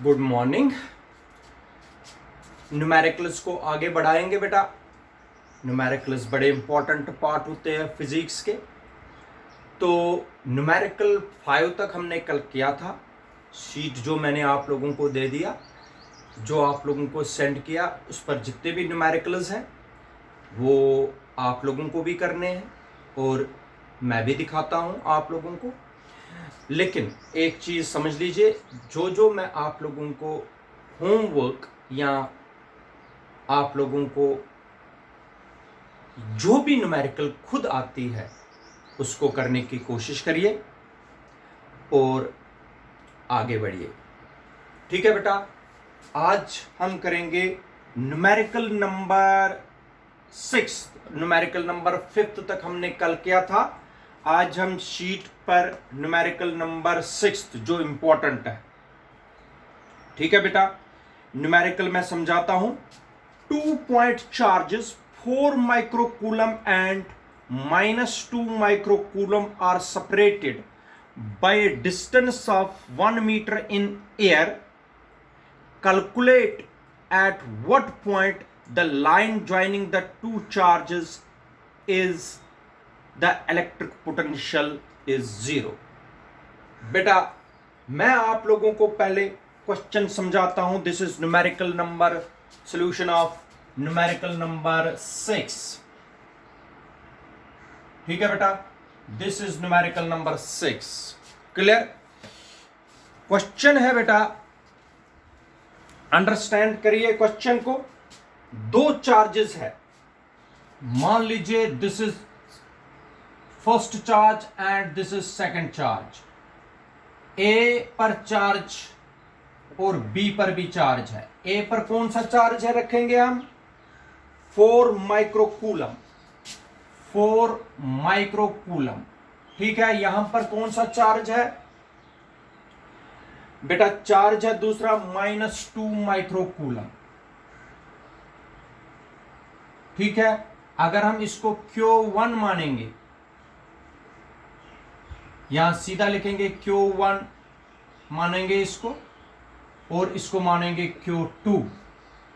Good morning. Numericals को आगे बढ़ाएंगे बेटा। न्यूमेरिकल्स बड़े इंपॉर्टेंट पार्ट होते हैं फिजिक्स के। तो न्यूमेरिकल 5 तक हमने कल किया था। शीट जो मैंने आप लोगों को दे दिया, जो आप लोगों को सेंड किया, उस पर जितने भी न्यूमेरिकल्स हैं वो आप लोगों को भी करने हैं और मैं भी दिखाता हूं आप लोगों को। लेकिन एक चीज़ समझ लीजिए, जो जो मैं आप लोगों को होमवर्क या आप लोगों को जो भी न्यूमेरिकल खुद आती है उसको करने की कोशिश करिए और आगे बढ़िए। ठीक है बेटा। आज हम करेंगे न्यूमेरिकल नंबर 6। न्यूमेरिकल नंबर 5 तक हमने कल किया था। आज हम शीट पर न्यूमेरिकल नंबर 6 जो इंपॉर्टेंट है। ठीक है बेटा। न्यूमेरिकल मैं समझाता हूं। 2 point charges 4 microcoulomb and -2 microcoulomb are separated by a distance of 1 meter in air. Calculate at what point the line joining the two charges is the electric potential is zero. बेटा मैं आप लोगों को पहले question समझाता हूं। This is numerical number solution of numerical number 6। ठीक है बेटा। This is numerical number 6। Clear? Question है बेटा, अंडरस्टैंड करिए क्वेश्चन को। दो चार्जेस है। मान लीजिए this is first charge and this is second charge. A पर चार्ज और बी पर भी चार्ज है। ए पर कौन सा चार्ज है रखेंगे हम? 4 माइक्रोकूलम। 4 माइक्रोकूलम। ठीक है। यहां पर कौन सा चार्ज है बेटा? चार्ज है दूसरा -2 माइक्रोकूलम। ठीक है। अगर हम इसको Q1 मानेंगे, यहां सीधा लिखेंगे Q1 मानेंगे इसको और इसको मानेंगे Q2।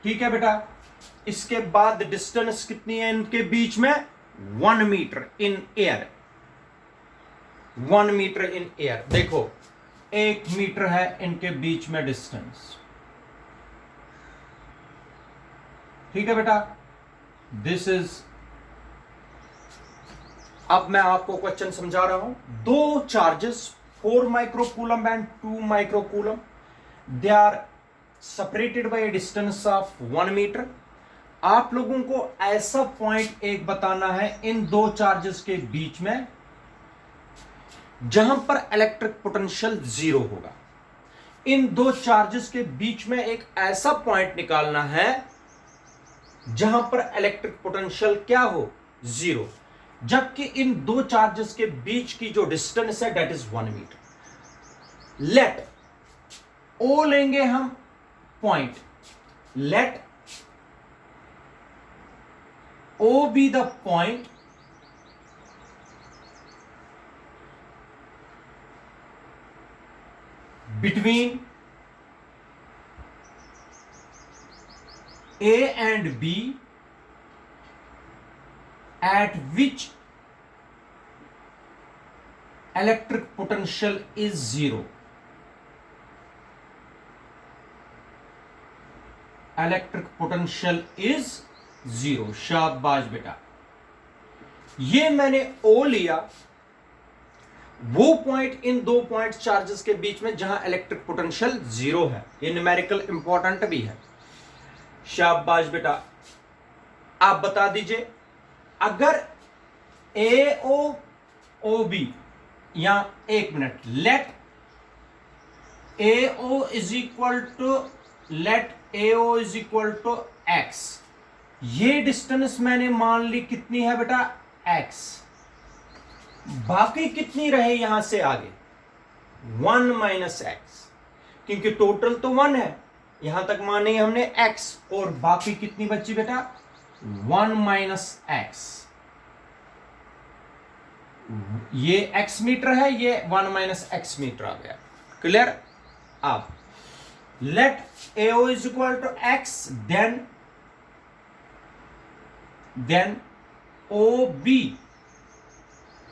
ठीक है बेटा। इसके बाद डिस्टेंस कितनी है इनके बीच में? 1 metre in air. 1 metre in air. देखो 1 मीटर है इनके बीच में डिस्टेंस। ठीक है बेटा। दिस इज, अब मैं आपको क्वेश्चन समझा रहा हूं। दो charges 4 microcoulomb and 2 microcoulomb, they are separated by distance of 1 metre. आप लोगों को ऐसा पॉइंट एक बताना है इन दो चार्जेस के बीच में जहां पर इलेक्ट्रिक पोटेंशियल 0 होगा। इन दो चार्जेस के बीच में एक ऐसा पॉइंट निकालना है जहां पर इलेक्ट्रिक पोटेंशियल क्या हो? 0। जबकि इन दो चार्जेस के बीच की जो डिस्टेंस है that is 1 metre. Let O लेंगे हम point. Let O be the point between A and B at which electric potential is 0. Electric potential is 0. शाबाश बेटा। ये मैंने O लिया, वो पॉइंट इन दो पॉइंट चार्जेस के बीच में जहां इलेक्ट्रिक पोटेंशियल 0 है। ये न्यूमेरिकल इंपॉर्टेंट भी है। शाबाश बेटा। आप बता दीजिए, अगर AO या एक minute, let AO is equal to x। ये डिस्टेंस मैंने मान ली कितनी है बेटा? x। बाकी कितनी रहे यहां से आगे? 1 माइनस एक्स, क्योंकि टोटल तो 1 है। यहां तक माने हमने x और बाकी कितनी बची बेटा? 1 माइनस एक्स। ये x मीटर है, ये 1 माइनस एक्स मीटर आ गया। क्लियर? अब let AO is equal to x, then OB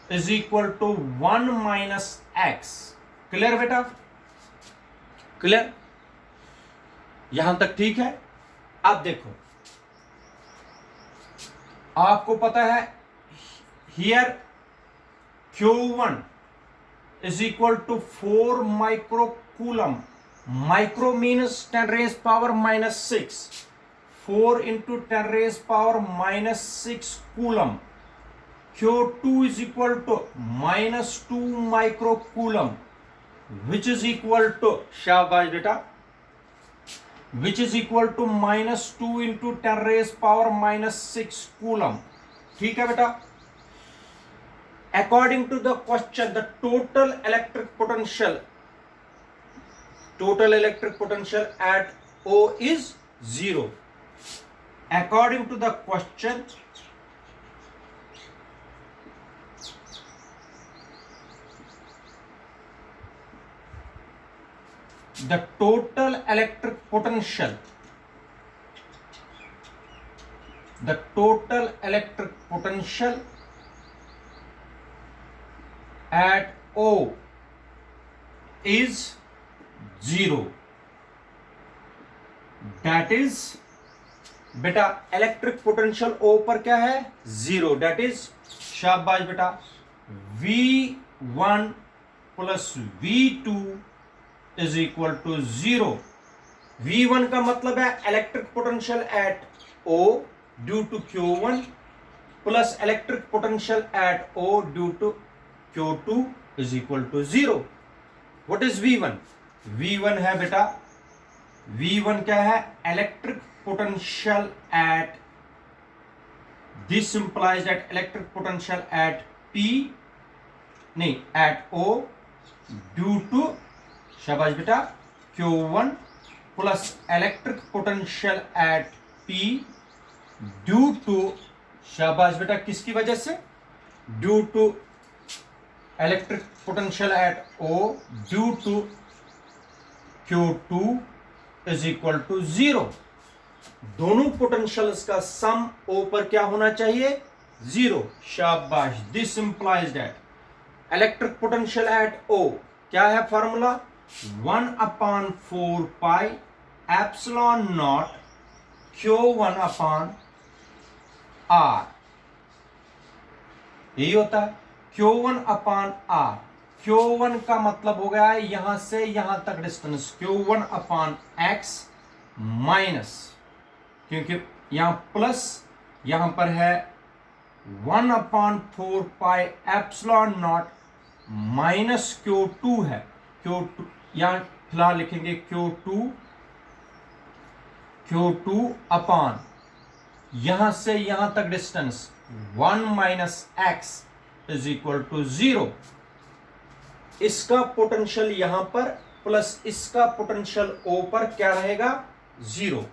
is equal to 1 minus x. Clear बेटा? क्लियर? यहां तक ठीक है? अब देखो, आपको पता है here Q1 is equal to 4 microcoulomb. Micro means 10 raised power minus 6. 4 into 10 raised power minus 6 coulomb. Q2 is equal to minus 2 microcoulomb, which is equal to, शाबाश बेटा, which is equal to minus 2 into 10 raised power minus 6 coulomb. ठीक है बेटा? According to the question, the total electric potential at O is 0. According to the question, the total electric potential at O is 0. That is, बेटा electric potential O पर क्या है? 0. That is, शाबाश बेटा, V1 plus V2 is equal to 0. V1 का मतलब है electric potential at O due to Q1 plus electric potential at O due to Q2 is equal to 0. What is V1? V1 है बेटा, V1 क्या है? Electric potential at, this implies that electric potential at P, नहीं at O due to, शाबाश बेटा, Q1 plus electric potential at P due to, शाबाश बेटा, किसकी वजह से? Due to electric potential at O due to Q2 is equal to 0. दोनों potentials का सम O पर क्या होना चाहिए? 0. शाबाश. This implies that electric potential at O क्या है formula? 1/4 pi epsilon not Q1 upon R. यही होता है Q1 अपॉन R. Q1 का मतलब हो गया है यहां से यहां तक distance, Q1 upon X minus, क्योंकि यहां प्लस, यहां पर है 1/4 pi epsilon naught minus Q2 है. Q2 यहां फिलहाल लिखेंगे Q2 अपॉन यहां से यहां तक distance 1 minus x is equal to 0. इसका पोटेंशियल यहां पर प्लस इसका पोटेंशियल O पर क्या रहेगा? 0.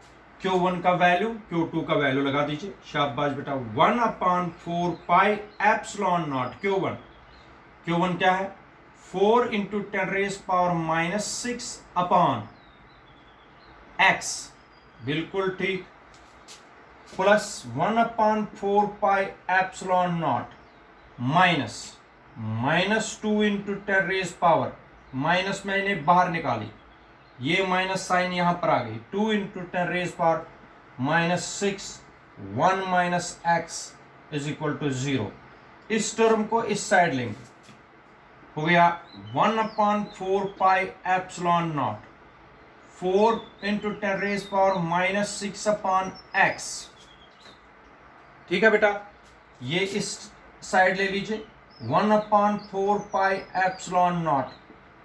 Q1 का वैल्यू, Q2 का वैल्यू लगा दीजिए. शाबाश बेटा. 1/4 पाई एप्सिलॉन नॉट Q1 क्या है? 4 into 10 raise power minus 6 upon X, बिल्कुल ठीक, plus 1/4 pi epsilon naught minus 2 into 10 raise power, minus मैंने बाहर निकाली, ये माइनस साइन यहां पर आ गई, 2 into 10 raise power minus 6, 1 minus x is equal to 0. इस टर्म को इस साइड लेंगे, हो गया 1/4 pi epsilon naught 4 into 10 raise power minus 6 upon x. ठीक है बेटा, ये इस साइड ले लीजिए, 1/4 pi epsilon naught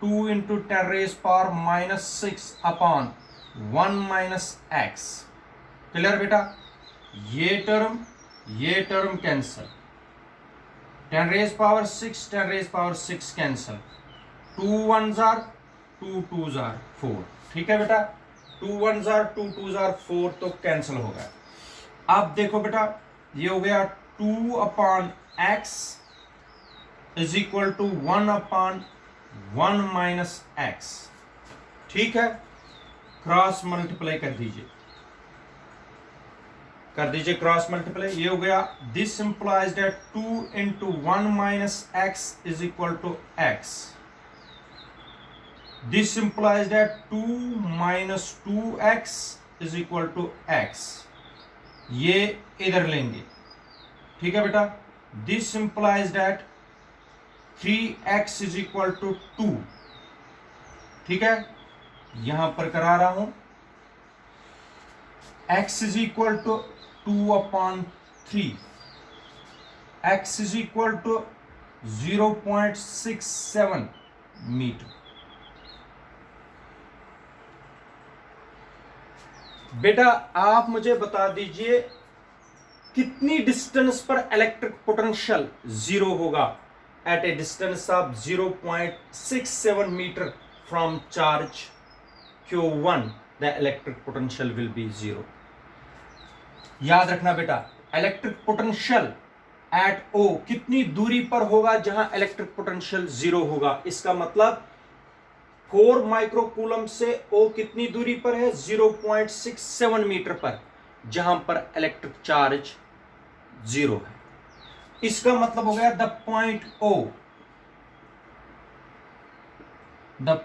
2 into 10 raise power minus 6 upon 1 minus x. Clear बेटा? ये term cancel, 10 raise power 6, 10 raise power 6 cancel, 2 1s are 2 2s are 4. ठीक है बेटा, 2 1s are 2 2s are 4 तो कैंसिल हो गया. अब देखो बेटा, ये हो गया 2 upon x is equal to 1 upon 1 minus x. ठीक है, क्रॉस मल्टीप्लाई कर दीजिए, क्रॉस मल्टीप्लाई। ये हो गया, this implies that 2 into 1 minus x is equal to x. This implies that 2 minus 2x is equal to x। ये इधर लेंगे, ठीक है बेटा। This implies that 3x is equal to 2, ठीक है। यहां पर करा रहा हूं, x is equal to 2/3, x is equal to 0.67 metre. बेटा आप मुझे बता दीजिए कितनी डिस्टेंस पर इलेक्ट्रिक पोटेंशियल जीरो होगा। Eight a distance of 0.67 metre from charge Q1 the electric potential will be zero. याद रखना बेटा, इलेक्ट्रिक पोटेंशियल एट O कितनी दूरी पर होगा जहां इलेक्ट्रिक पोटेंशियल जीरो होगा। इसका मतलब 4 माइक्रोकूलम से O कितनी दूरी पर है, 0.67 मीटर पर, जहां पर इलेक्ट्रिक चार्ज जीरो है। इसका मतलब हो गया the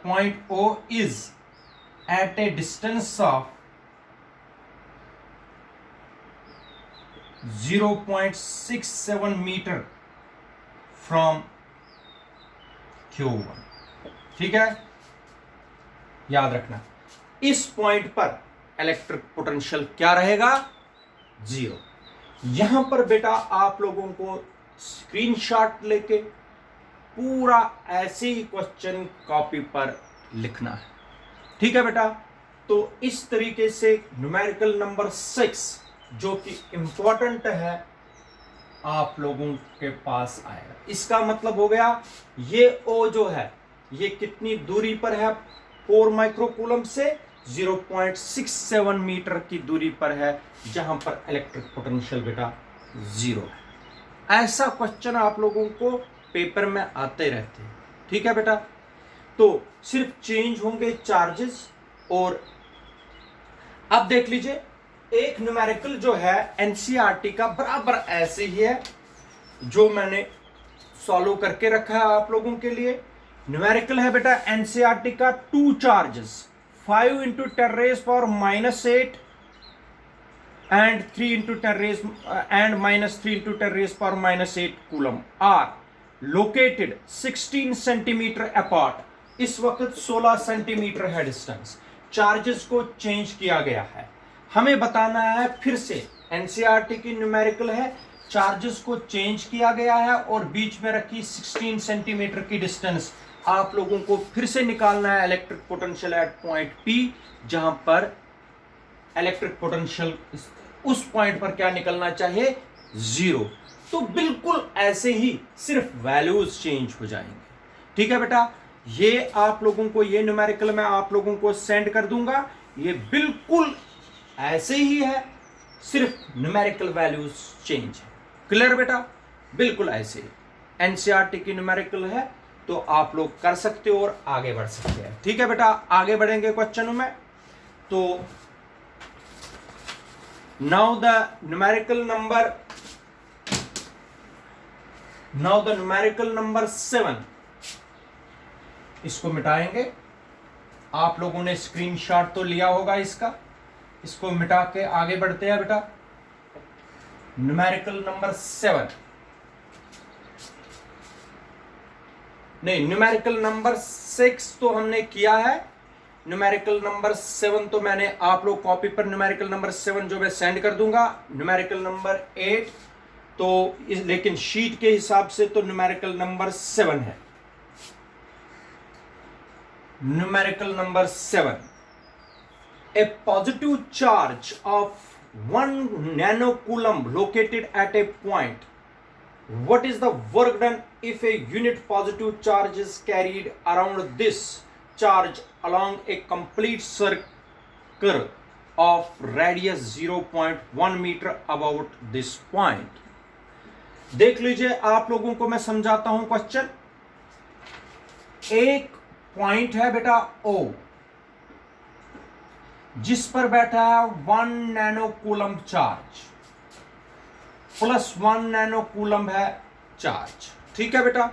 point O is at a distance of 0.67 metre from Q1, ठीक है। याद रखना, इस पॉइंट पर इलेक्ट्रिक पोटेंशियल क्या रहेगा, जीरो। यहां पर बेटा आप लोगों को स्क्रीनशॉट लेके पूरा ऐसे ही क्वेश्चन कॉपी पर लिखना है, ठीक है बेटा। तो इस तरीके से न्यूमेरिकल नंबर 6 जो कि इंपॉर्टेंट है आप लोगों के पास आएगा। इसका मतलब हो गया ये O जो है ये कितनी दूरी पर है, 4 माइक्रोकूलम से 0.67 मीटर की दूरी पर है, जहां पर इलेक्ट्रिक पोटेंशियल बेटा जीरो है। ऐसा क्वेश्चन आप लोगों को पेपर में आते रहते हैं, ठीक है बेटा। तो सिर्फ चेंज होंगे चार्जेस। और अब देख लीजिए, एक न्यूमेरिकल जो है एनसीईआरटी का बराबर ऐसे ही है जो मैंने सॉल्व करके रखा है आप लोगों के लिए। न्यूमेरिकल है बेटा एनसीईआरटी का, 2 charges 5 into 10 raised power -8 and 3 into 10 raised and -3 into 10 raised power -8 coulomb are located 16 centimetre apart। इस वक्त 16 सेंटीमीटर है डिस्टेंस। चार्जेस को चेंज किया गया है, हमें बताना है फिर से। एनसीईआरटी की न्यूमेरिकल है, चार्जेस को चेंज किया गया है और बीच में रखी 16 सेंटीमीटर की डिस्टेंस। आप लोगों को फिर से निकालना है electric potential eight point P, जहां पर इलेक्ट्रिक पोटेंशियल उस पॉइंट पर क्या निकलना चाहिए, जीरो। तो बिल्कुल ऐसे ही सिर्फ वैल्यूज चेंज हो जाएंगे, ठीक है बेटा। ये आप लोगों को, ये न्यूमेरिकल मैं आप लोगों को सेंड कर दूंगा। ये बिल्कुल ऐसे ही है, सिर्फ न्यूमेरिकल वैल्यूज चेंज है। क्लियर बेटा, बिल्कुल ऐसे ही। एनसीईआरटी की न्यूमेरिकल है तो आप लोग कर सकते हो और आगे बढ़ सकते हैं, ठीक है बेटा। आगे बढ़ेंगे क्वेश्चनों में। तो नाउ द न्यूमेरिकल नंबर 7, इसको मिटाएंगे। आप लोगों ने स्क्रीनशॉट तो लिया होगा इसका, इसको मिटा के आगे बढ़ते हैं बेटा। न्यूमेरिकल नंबर 7 नहीं, न्यूमेरिकल नंबर 6 तो हमने किया है। न्यूमेरिकल नंबर 7 तो मैंने, आप लोग कॉपी पर न्यूमेरिकल नंबर 7 जो मैं सेंड कर दूंगा। न्यूमेरिकल नंबर 8 तो लेकिन शीट के हिसाब से तो न्यूमेरिकल नंबर 7 है। Numerical number 7, A positive charge of 1 nanocoulomb located at a point. What is the work done if a unit positive charge is carried around this charge along a complete circle of radius 0.1 meter about this point? देख लीजिए, आप लोगों को मैं समझाता हूं question. एक point है बेटा O, जिस पर बैठा है 1 nano coulomb charge, plus 1 nano coulomb है चार्ज। ठीक है बेटा।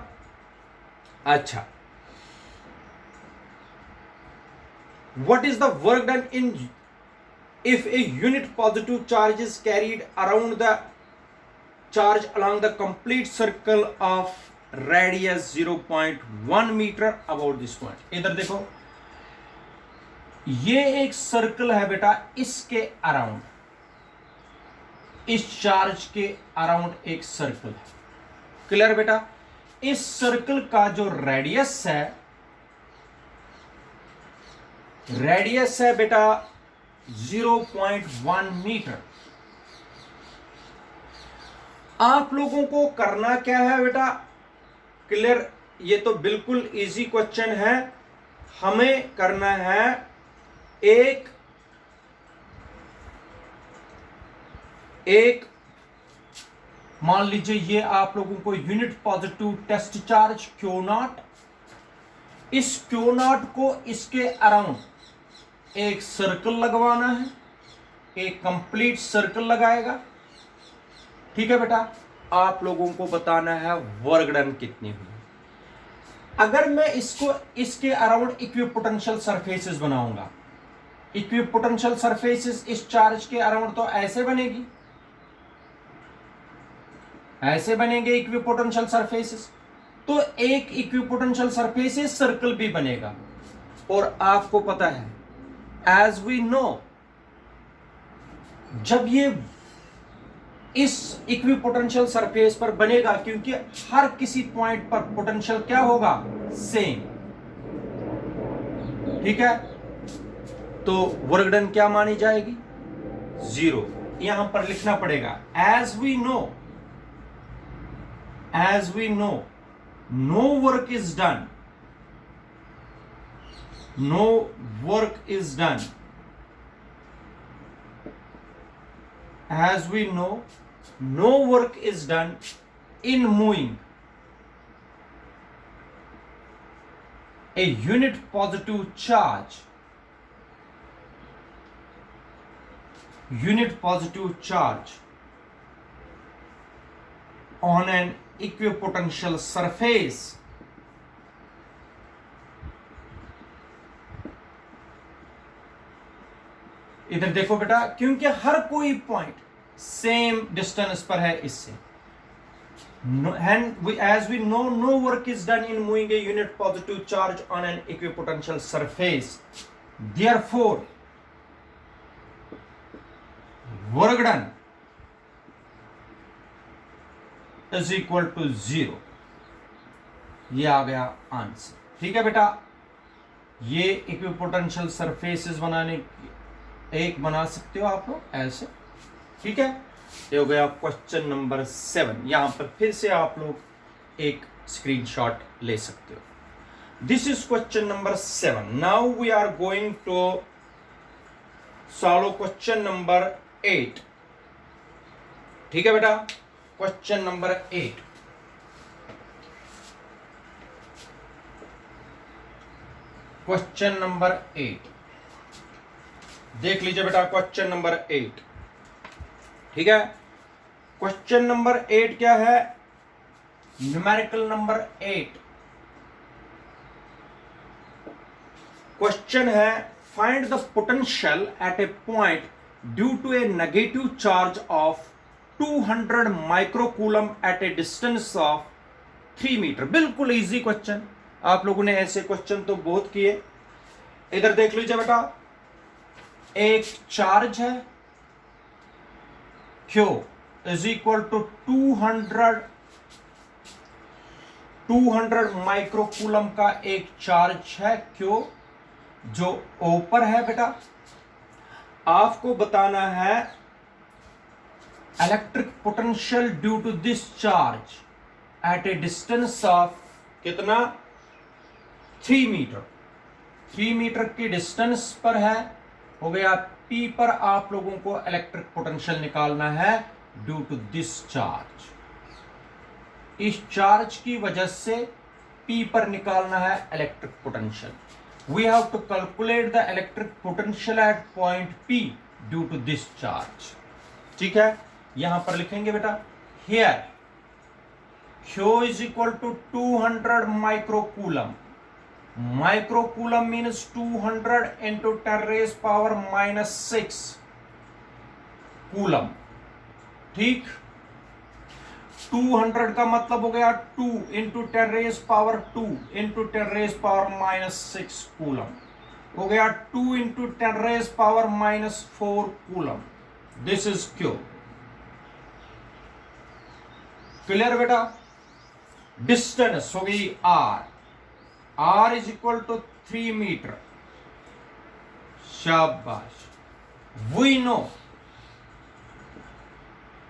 अच्छा, what is the work done in if a unit positive charge is carried around the charge along the complete circle of radius 0.1 meter about this point। इधर देखो, ये एक circle है बेटा, इसके अराउंड, इस चार्ज के अराउंड एक सर्कल है। क्लियर बेटा। इस सर्कल का जो रेडियस है बेटा 0.1 मीटर। आप लोगों को करना क्या है बेटा, क्लियर, ये तो बिल्कुल इजी क्वेश्चन है। हमें करना है एक मान लीजिए ये आप लोगों को unit positive test charge q naught, इस क्यू नॉट को इसके अराउंड एक सर्कल लगवाना है, एक कंप्लीट सर्कल लगाएगा। ठीक है बेटा। आप लोगों को बताना है वर्क डन कितनी हुई। अगर मैं इसको इसके अराउंड इक्विपोटेंशियल सरफेसेस बनाऊंगा, इक्विपोटेंशियल सरफेसेस इस चार्ज के अराउंड तो ऐसे बनेगी, ऐसे बनेंगे इक्विपोटेंशियल सरफेसेस। तो एक इक्विपोटेंशियल सरफेसेस सर्कल भी बनेगा। और आपको पता है, एज वी नो, जब ये इस इक्विपोटेंशियल सरफेस पर बनेगा, क्योंकि हर किसी पॉइंट पर पोटेंशियल क्या होगा, सेम। ठीक है। तो वर्क डन क्या मानी जाएगी, 0। यहां पर लिखना पड़ेगा as we know no work is done, no work is done, as we know, no work is done in moving a unit positive charge on an equipotential surface इधर देखो बेटा, क्योंकि हर कोई पॉइंट सेम डिस्टेंस पर है इससे। As we know, no work is done in moving a unit positive charge on an equipotential surface. Therefore, work done is equal to 0। ये आ गया आंसर। ठीक है बेटा। ये इक्विपोटेंशियल सरफेसेस बनाने की एक बना सकते हो आप लोग ऐसे। ठीक है। ये हो गया क्वेश्चन नंबर 7। यहां पर फिर से आप लोग एक स्क्रीनशॉट ले सकते हो। This is question number 7। Now we are going to solve question number 8। ठीक है बेटा। Question number 8। क्वेश्चन नंबर 8 देख लीजिए बेटा। Question number 8। ठीक है। क्वेश्चन नंबर 8 क्या है, न्यूमेरिकल नंबर 8। क्वेश्चन है, find the potential at a point due to a negative charge of 200 microcoulomb at a distance of 3 metre. बिल्कुल इजी क्वेश्चन। आप लोगों ने ऐसे क्वेश्चन तो बहुत किए। इधर देख लीजिए बेटा, एक चार्ज है Q is equal to 200 microcoulomb का एक चार्ज है Q, जो ऊपर है बेटा। आपको बताना है electric potential due to this charge at a distance of कितना, 3 मीटर। 3 मीटर की डिस्टेंस पर है। हो गया P पर आप लोगों को इलेक्ट्रिक पोटेंशियल निकालना है ड्यू टू दिस चार्ज। इस चार्ज की वजह से P पर निकालना है electric potential. we have to calculate the electric potential at point P due to this charge. ठीक है, यहां पर लिखेंगे बेटा here Q is equal to 200 microcoulomb. Microcoulomb means 200 into 10 raised power minus 6 coulomb. ठीक, 200 का मतलब हो गया 2 into 10 raise power 2 into 10 raise power minus 6 coulomb, हो गया 2 into 10 raise power minus 4 coulomb. This is Q. Clear बेटा. डिस्टेंस हो गई R. R is equal to 3 metre. शाबाश. We know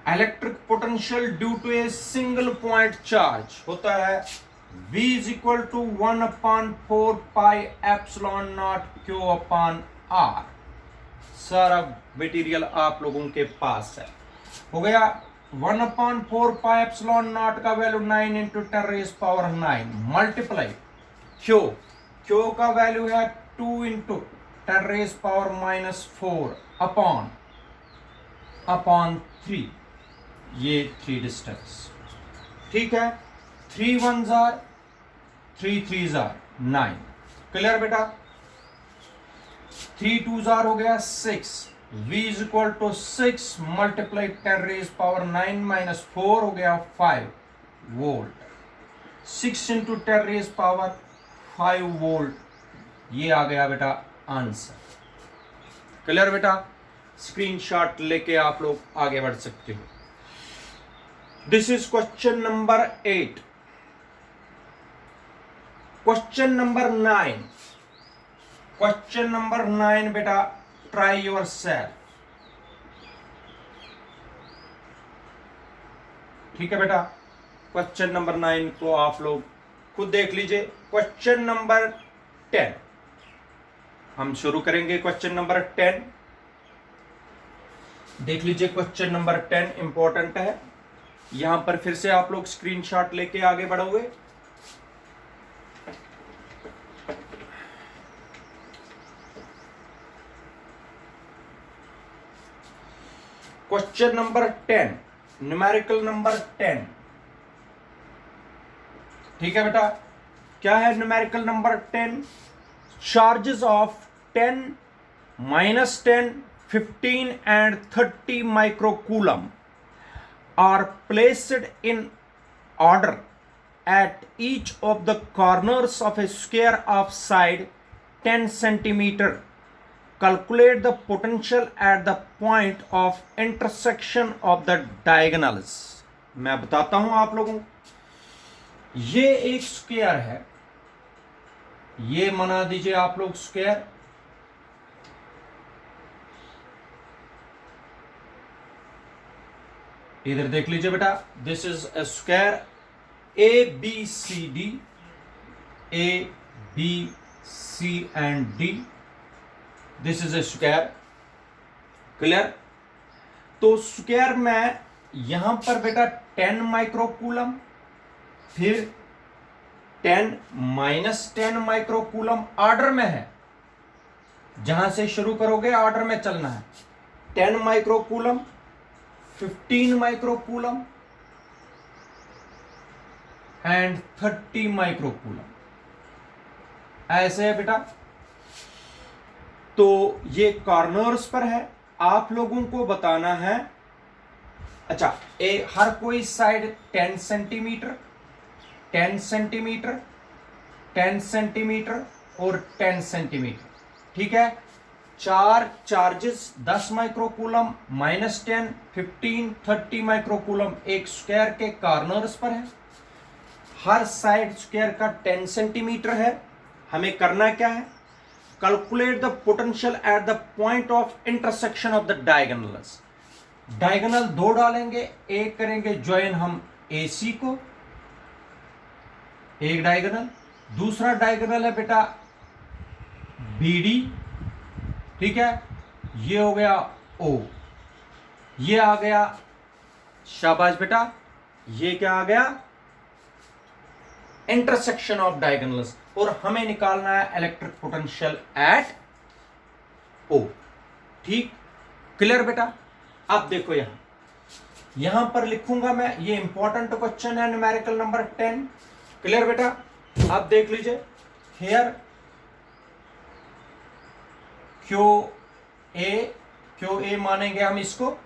electric potential due to a single point charge होता है V is equal to 1/4 pi epsilon naught Q upon R. सारा material आप लोगों के पास है. हो गया 1/4 पाई एप्सिलॉन नॉट का value 9 into 10 raise power 9 multiply Q का वैल्यू है 2 into 10 raise power minus 4 upon 3. ये 3 डिस्टेंस. ठीक है, 3 1s are 3 3s are 9. Clear बेटा. 3 2s are हो गया 6. V is equal to 6 multiply 10 raise power 9 minus 4 हो गया 5 volt. 6 into 10 raise power 5 volt. ये आ गया बेटा आंसर. क्लियर बेटा. स्क्रीनशॉट लेके आप लोग आगे बढ़ सकते हो. This is question number 8. Question number 9. Question number 9 बेटा ट्राई योर सेल्फ. ठीक है बेटा. क्वेश्चन नंबर 9 को आप लोग खुद देख लीजिए. क्वेश्चन नंबर 10 हम शुरू करेंगे. क्वेश्चन नंबर 10 देख लीजिए. क्वेश्चन नंबर 10 इंपॉर्टेंट है. यहां पर फिर से आप लोग स्क्रीनशॉट लेके आगे बढ़ोगे. Question number 10 numerical number 10. ठीक है बेटा. क्या है numerical number 10? Charges of 10 -10 15 and 30 microcoulomb are placed in order at each of the corners of a square of side 10 centimeter. Calculate the potential at the point of intersection of the diagonals. मैं बताता हूं आप लोगों को. ये एक square है. ये बना दीजिए आप लोग स्क्वायर. इधर देख लीजिए बेटा. This is a square ABCD. ABC and D. This is a square. Clear. तो स्क्वायर में यहां पर बेटा 10 माइक्रोकूलम, फिर 10 -10 माइक्रोकूलम ऑर्डर में है. जहां से शुरू करोगे ऑर्डर में चलना है. 10 माइक्रोकूलम, 15 माइक्रोकूलम एंड 30 माइक्रोकूलम. ऐसे है बेटा. तो ये कॉर्नर्स पर है. आप लोगों को बताना है. अच्छा, हर कोई साइड 10 सेंटीमीटर 10 सेंटीमीटर 10 सेंटीमीटर और 10 सेंटीमीटर. ठीक है. 4 चार्जेस 10 माइक्रोकूलम -10 15 30 माइक्रोकूलम एक स्क्वायर के कॉर्नर्स पर है. हर साइड स्क्वायर का 10 सेंटीमीटर है. हमें करना क्या है? Calculate the potential at the point of intersection of the diagonals. Diagonal 2 डालेंगे. एक करेंगे ज्वाइन हम AC को, एक डायगोनल. दूसरा डायगोनल है बेटा BD. ठीक है. ये हो गया O. ये आ गया. शाबाश बेटा. ये क्या आ गया? Intersection of diagonals. और हमें निकालना है इलेक्ट्रिक पोटेंशियल एट ओ। ठीक, क्लियर बेटा? अब देखो यहां पर लिखूंगा मैं, ये इंपॉर्टेंट क्वेश्चन है, न्यूमेरिकल नंबर 10। क्लियर बेटा? अब देख लीजिए, हियर क्यू ए मानेंगे हम इसको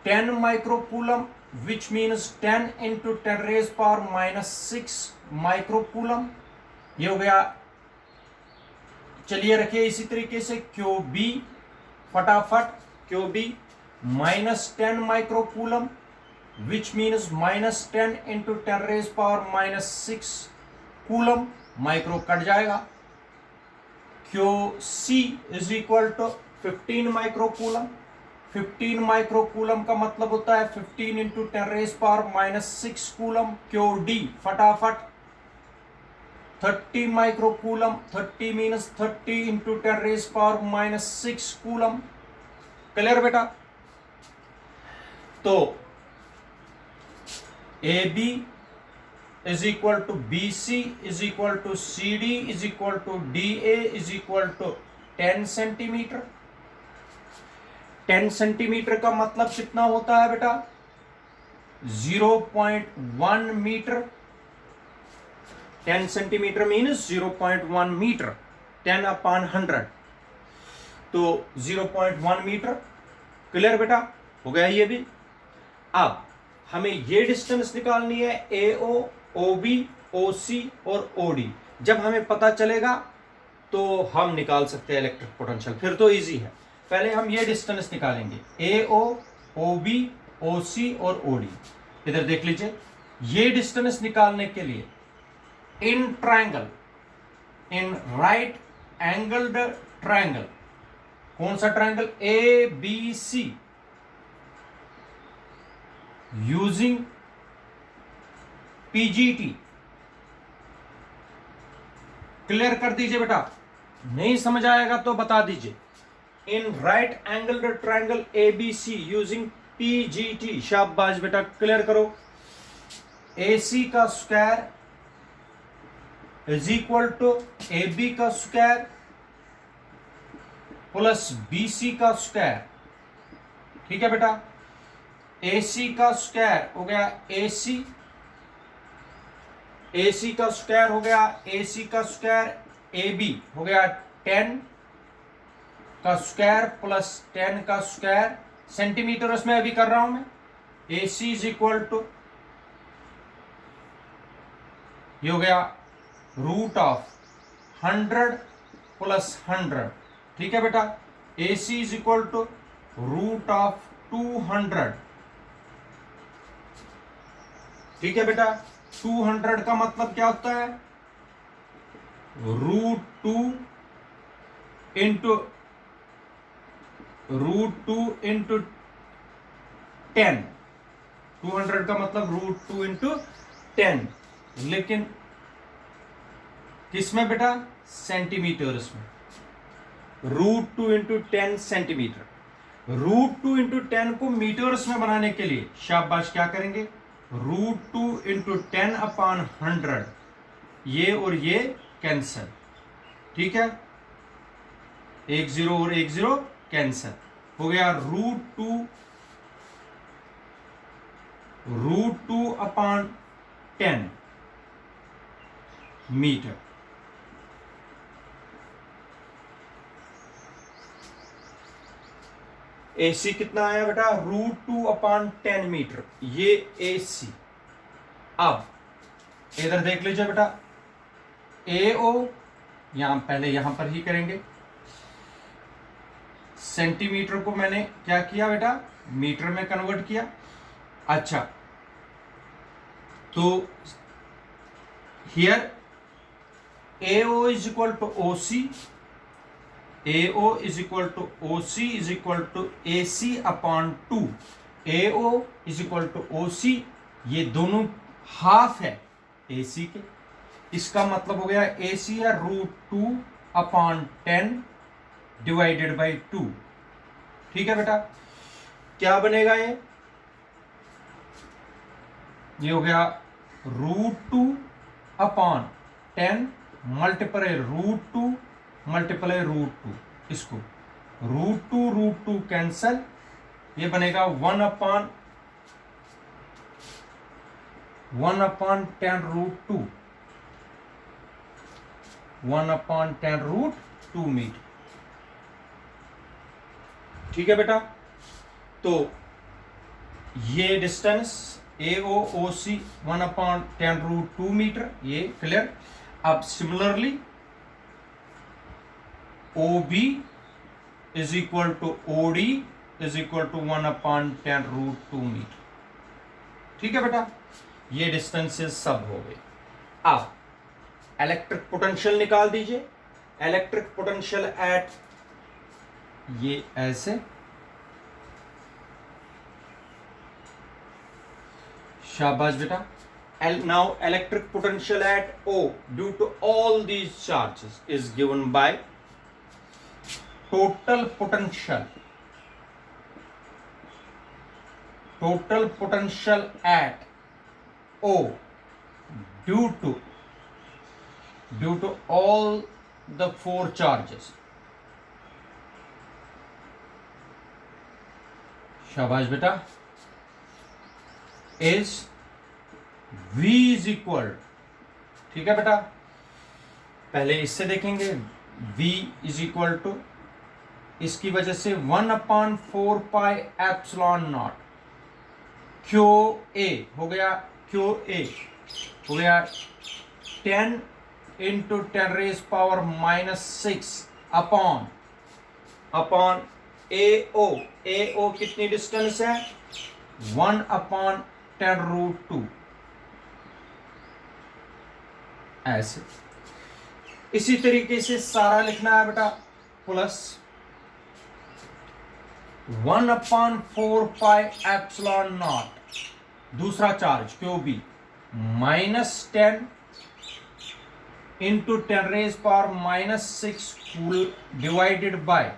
10 microcoulomb, which means 10 into 10 raise power -6 microcoulomb. ये हो गया। चलिए रखिए इसी तरीके से क्यू बी, फटाफट Q B -10 microcoulomb, which means -10 into 10 raise power -6 coulomb, micro cut जाएगा। Q C is equal to 15 microcoulomb. 15 microcoulomb का मतलब होता है 15 into 10 raise power -6 coulomb. Q D फटाफट 30 microcoulomb, 30 means 30 into 10 raise power -6 coulomb. Clear बेटा? तो A B is equal to B C is equal to C D is equal to D A is equal to 10 centimetre. 10 centimetre का मतलब कितना होता है बेटा? 0.1 metre. 10 centimetre means 0.1 metre, 10/100, तो 0.1 metre. Clear बेटा? हो गया ये भी। अब हमें ये डिस्टेंस निकालनी है ए ओ, ओ बी, ओ सी और ओ डी। जब हमें पता चलेगा तो हम निकाल सकते हैं इलेक्ट्रिक पोटेंशियल, फिर तो इजी है। पहले हम ये डिस्टेंस निकालेंगे, ए ओ बी, ओ सी और ओ डी। इधर देख लीजिए, ये डिस्टेंस निकालने के लिए in triangle, in right angled triangle, कौन सा triangle? A B C, using PGT. Clear कर दीजिए बेटा, नहीं समझ आएगा तो बता दीजिए। In right angled triangle A B C using PGT. शाबाश बेटा, क्लियर करो। ए सी का square is equal to A B का स्क्वायर प्लस बी सी का स्क्वायर। ठीक है बेटा? ए सी का स्क्वायर हो गया ए सी, ए सी का स्क्वायर हो गया ए सी का स्क्वायर, ए बी हो गया 10 का स्क्वायर प्लस 10 का स्क्वायर, सेंटीमीटर उसमें अभी कर रहा हूं मैं। ए सी इज इक्वल टू, ये हो गया रूट ऑफ 100 प्लस 100। ठीक है बेटा? A C is equal to root of 200। ठीक है बेटा? 200 का मतलब क्या होता है? √2 इंटू 10। 200 का मतलब √2 इंटू 10, लेकिन किसमें बेटा? सेंटीमीटर्स में। √2 इंटू 10 सेंटीमीटर। √2 इंटू 10 को मीटर्स में बनाने के लिए शाबाश क्या करेंगे? √2 इंटू 10/100, ये और ये कैंसल। ठीक है? 1 0 और 1 0 कैंसल हो गया। √2/10 मीटर। AC कितना आया बेटा? √2/10 मीटर, ये AC। अब इधर देख लीजिए बेटा, AO पहले यहां पर ही करेंगे। सेंटीमीटर को मैंने क्या किया बेटा? मीटर में कन्वर्ट किया। अच्छा, तो here AO is equal to OC, AO is equal to OC is equal to AC/2। AO is equal to OC, ये दोनों हाफ है AC के। इसका मतलब हो गया AC है √2/10 डिवाइडेड बाई 2। ठीक है बेटा? क्या बनेगा ये हो गया √2/10 मल्टीप्लाई √2 इसको √2 कैंसल, ये बनेगा 1/10√2 1/10√2 मीटर। ठीक है बेटा, तो ये डिस्टेंस AOC 1/10√2 मीटर, ये क्लियर। अब similarly OB is equal to OD is equal to 1/10√2 metre. ठीक है बेटा, ये डिस्टेंसेस सब हो गए। अब इलेक्ट्रिक पोटेंशियल निकाल दीजिए। इलेक्ट्रिक पोटेंशियल एट, ये ऐसे, शाबाश बेटा। Now electric potential at O due to all these charges is given by total potential at O due to all the four charges. शाबाश बेटा, is V इज इक्वल, ठीक है बेटा, पहले इससे देखेंगे। V इज इक्वल टू, इसकी वजह से 1/4πε0 QA हो गया, QA हो गया 10 × 10⁻⁻6 अपॉन AO। AO कितनी डिस्टेंस है? 1/10√2 ऐसे। इसी तरीके से सारा लिखना है बेटा, प्लस 1/4πε0 दूसरा charge QB -10 × 10⁻⁻6 cool divided by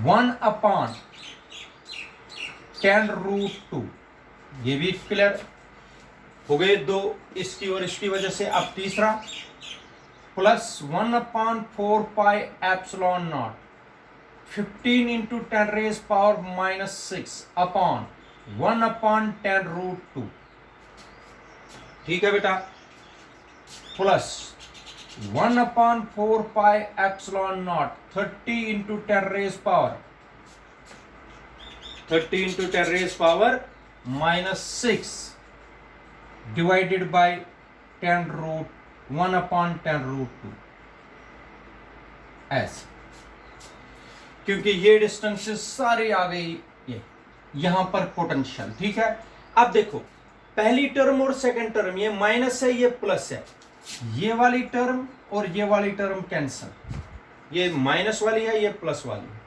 1/10√2। ये भी क्लियर हो गए दो, इसकी और इसकी वजह से। अब तीसरा प्लस 1/4πε0 15 × 10⁻⁻6 अपॉन 1/10√2। ठीक है बेटा, प्लस 1/4πε0 30 × 10⁻⁻6 डिवाइडेड बाय 1/10√2 ऐसे। क्योंकि ये डिस्टेंसेस सारी आ गई, ये यहां पर पोटेंशियल। ठीक है, अब देखो पहली टर्म और सेकंड टर्म, ये माइनस है ये प्लस है, ये वाली टर्म और ये वाली टर्म कैंसल, ये माइनस वाली है ये प्लस वाली है।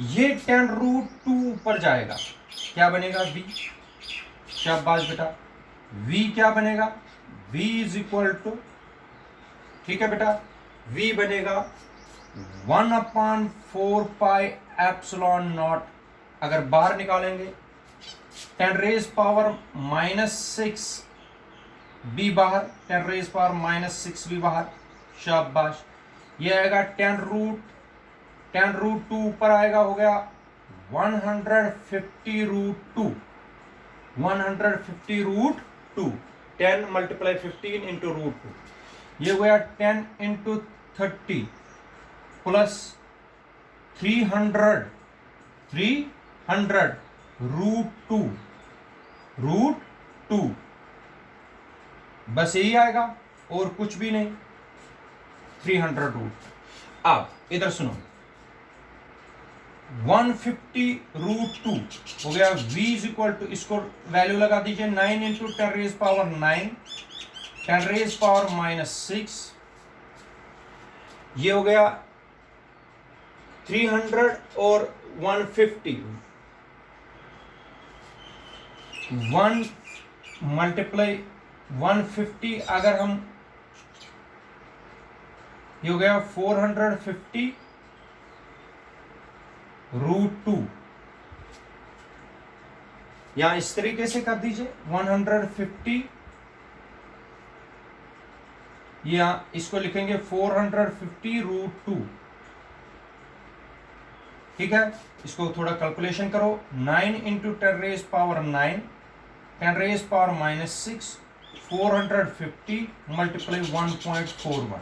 ये 10√2 ऊपर जाएगा, क्या बनेगा? V। शाबाश बेटा, V क्या बनेगा? V इज इक्वल टू, ठीक है बेटा, V बनेगा 1/4πε0। अगर बाहर निकालेंगे 10⁻⁻6 भी बाहर, 10⁻⁻6 भी बाहर, शाबाश। ये आएगा 10√2 ऊपर आएगा, हो गया 150√2। 150√2, 10 × 15 × √2, ये हो गया 10 × 30 प्लस 300√2 बस यही आएगा और कुछ भी नहीं, 300√2। अब इधर सुनो, 150√2 हो गया। V इज इक्वल टू, इसको वैल्यू लगा दीजिए 9 × 10⁻⁹ 10⁻⁻6, ये हो गया 300 और 150, 1 मल्टीप्लाई 150, अगर हम, ये हो गया 450√2। यहां इस तरीके से कर दीजिए, 150 या इसको लिखेंगे 450√2। ठीक है, इसको थोड़ा कैलकुलेशन करो। 9 into 10⁻⁹ 10⁻⁻6 450 multiply 1.41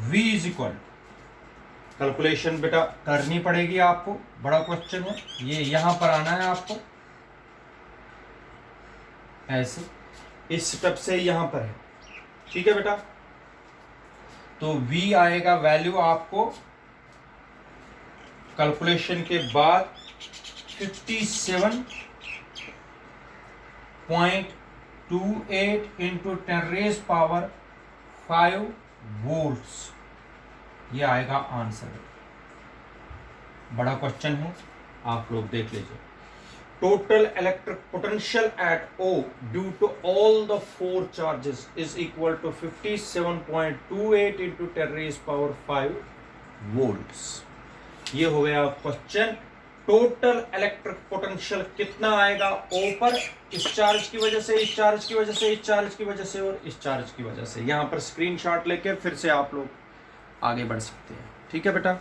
v is equal. Calculation बेटा करनी पड़ेगी आपको, बड़ा क्वेश्चन है ये, यहां पर आना है आपको ऐसे, इस स्टेप से यहां पर है। ठीक है बेटा, तो v आएगा वैल्यू आपको कैलकुलेशन के बाद 57.28 इंटू 10⁵ वोल्ट्स, ये आएगा आंसर। बड़ा क्वेश्चन है, आप लोग देख लीजिए। Total electric potential at O due to all the 4 charges is equal to 57.28 into 10⁵ volts. ये हो गया क्वेश्चन। टोटल इलेक्ट्रिक पोटेंशियल कितना आएगा O पर, इस चार्ज की वजह से, इस चार्ज की वजह से, इस चार्ज की वजह से और इस चार्ज की वजह से। यहां पर स्क्रीनशॉट लेके फिर से आप लोग आगे बढ़ सकते हैं। ठीक है बेटा।